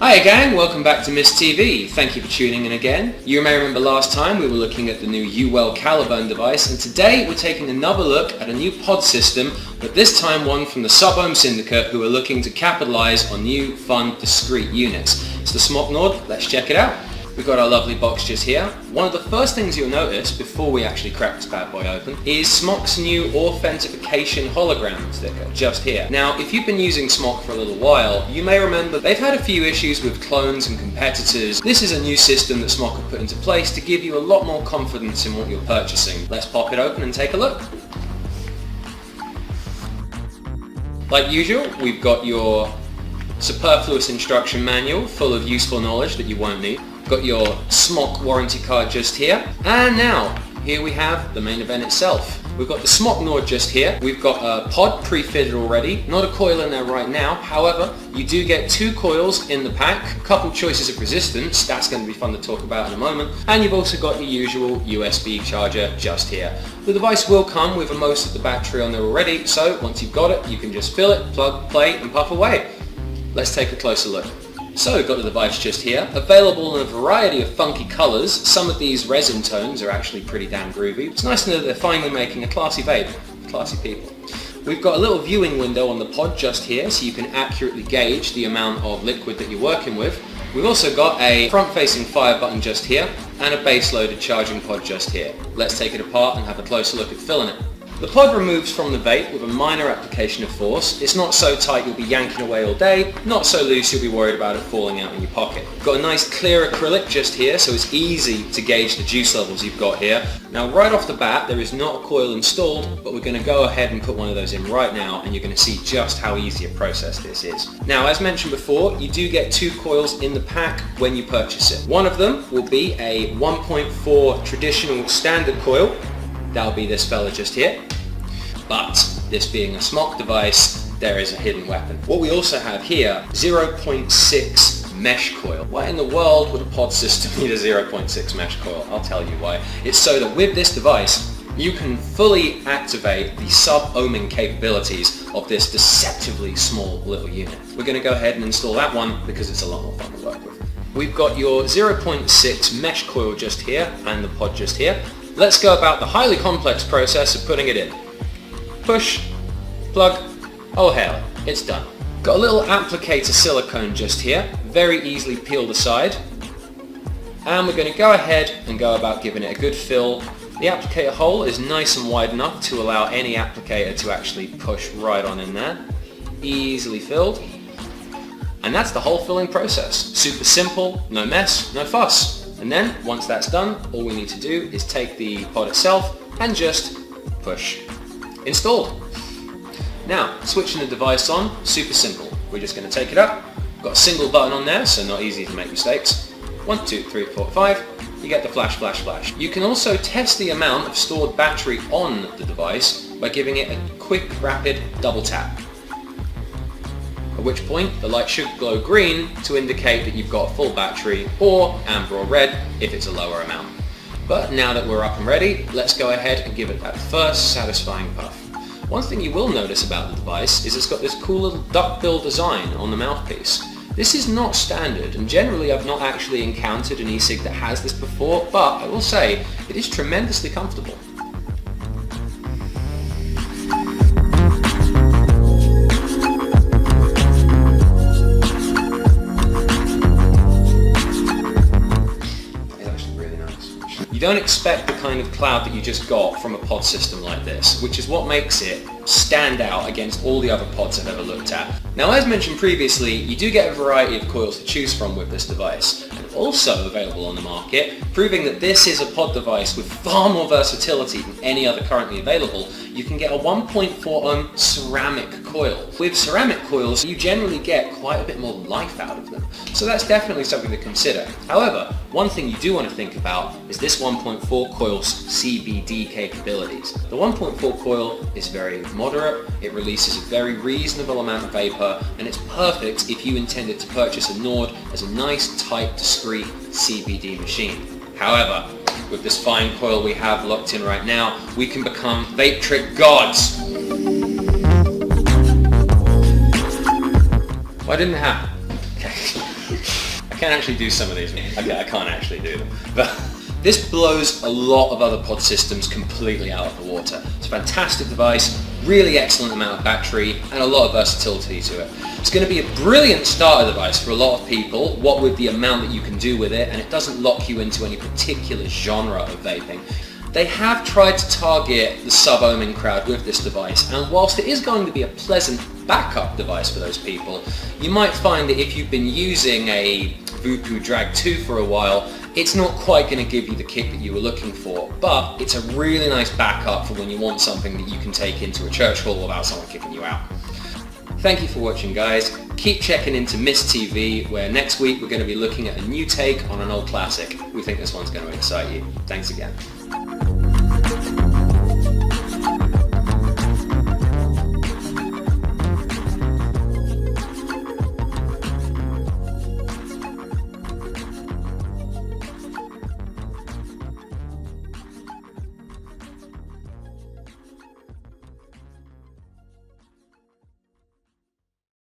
Hi gang, welcome back to Miss TV. Thank you for tuning in again. You may remember last time we were looking at the new UL Caliburn device, and today we're taking another look at a new pod system, but this time one from the Sub-Ohm Syndicate who are looking to capitalize on new, fun, discrete units. It's the Smok Nord. Let's check it out. We've got our lovely box just here. One of the first things you'll notice before we actually crack this bad boy open is Smok's new authentication hologram sticker just here. Now, if you've been using Smok for a little while, you may remember they've had a few issues with clones and competitors. This is a new system that Smok have put into place to give you a lot more confidence in what you're purchasing. Let's pop it open and take a look. Like usual, we've got your superfluous instruction manual full of useful knowledge that you won't need. Got your Smok warranty card just here. And now, here we have the main event itself. We've got the Smok Nord just here. We've got a pod pre-fitted already. Not a coil in there right now. However, you do get 2 coils in the pack. A couple choices of resistance. That's going to be fun to talk about in a moment. And you've also got your usual USB charger just here. The device will come with most of the battery on there already. So once you've got it, you can just fill it, plug, play, and puff away. Let's take a closer look. So we've got the device just here, available in a variety of funky colours. Some of these resin tones are actually pretty damn groovy. It's nice to know that they're finally making a classy vape. Classy people. We've got a little viewing window on the pod just here so you can accurately gauge the amount of liquid that you're working with. We've also got a front-facing fire button just here and a base-loaded charging pod just here. Let's take it apart and have a closer look at filling it. The pod removes from the vape with a minor application of force. It's not so tight you'll be yanking away all day, not so loose you'll be worried about it falling out in your pocket. Got a nice clear acrylic just here, so it's easy to gauge the juice levels you've got here. Now right off the bat there is not a coil installed, but we're going to go ahead and put one of those in right now and you're going to see just how easy a process this is. Now as mentioned before, you do get 2 coils in the pack when you purchase it. One of them will be a 1.4 traditional standard coil. That'll be this fella just here. But this being a Smok device, there is a hidden weapon. What we also have here, 0.6 mesh coil. Why in the world would a pod system need a 0.6 mesh coil? I'll tell you why. It's so that with this device, you can fully activate the sub-ohming capabilities of this deceptively small little unit. We're going to go ahead and install that one because it's a lot more fun to work with. We've got your 0.6 mesh coil just here and the pod just here. Let's go about the highly complex process of putting it in. Push, plug, oh hell, it's done. Got a little applicator silicone just here, very easily peeled aside. And we're going to go ahead and go about giving it a good fill. The applicator hole is nice and wide enough to allow any applicator to actually push right on in there. Easily filled. And that's the whole filling process. Super simple, no mess, no fuss. And then, once that's done, all we need to do is take the pod itself and just push. Installed. Now, switching the device on, super simple. We're just going to take it up. Got a single button on there, so not easy to make mistakes. 1, 2, 3, 4, 5. You get the flash, flash, flash. You can also test the amount of stored battery on the device by giving it a quick, rapid double tap. At which point the light should glow green to indicate that you've got a full battery, or amber or red if it's a lower amount. But now that we're up and ready, let's go ahead and give it that first satisfying puff. One thing you will notice about the device is it's got this cool little duckbill design on the mouthpiece. This is not standard, and generally I've not actually encountered an e-cig that has this before, but I will say it is tremendously comfortable. You don't expect the kind of cloud that you just got from a pod system like this, which is what makes it stand out against all the other pods I've ever looked at. Now, as mentioned previously, you do get a variety of coils to choose from with this device, and also available on the market, proving that this is a pod device with far more versatility than any other currently available. You can get a 1.4 ohm ceramic coil. With ceramic coils, you generally get quite a bit more life out of them, so that's definitely something to consider. However, one thing you do want to think about is this 1.4 coil's CBD capabilities. The 1.4 coil is very moderate, it releases a very reasonable amount of vapor, and it's perfect if you intended to purchase a Nord as a nice, tight, discreet CBD machine. However, with this fine coil we have locked in right now, we can become vape trick gods. Why didn't it happen? Okay. can actually do some of these. Okay, I can't actually do them. But this blows a lot of other pod systems completely out of the water. It's a fantastic device, really excellent amount of battery, and a lot of versatility to it. It's going to be a brilliant starter device for a lot of people, what with the amount that you can do with it, and it doesn't lock you into any particular genre of vaping. They have tried to target the sub-ohming crowd with this device, and whilst it is going to be a pleasant backup device for those people, you might find that if you've been using a Vupu Drag 2 for a while, it's not quite going to give you the kick that you were looking for, but it's a really nice backup for when you want something that you can take into a church hall without someone kicking you out. Thank you for watching, guys. Keep checking into Mist TV, where next week we're going to be looking at a new take on an old classic. We think this one's going to excite you. Thanks again.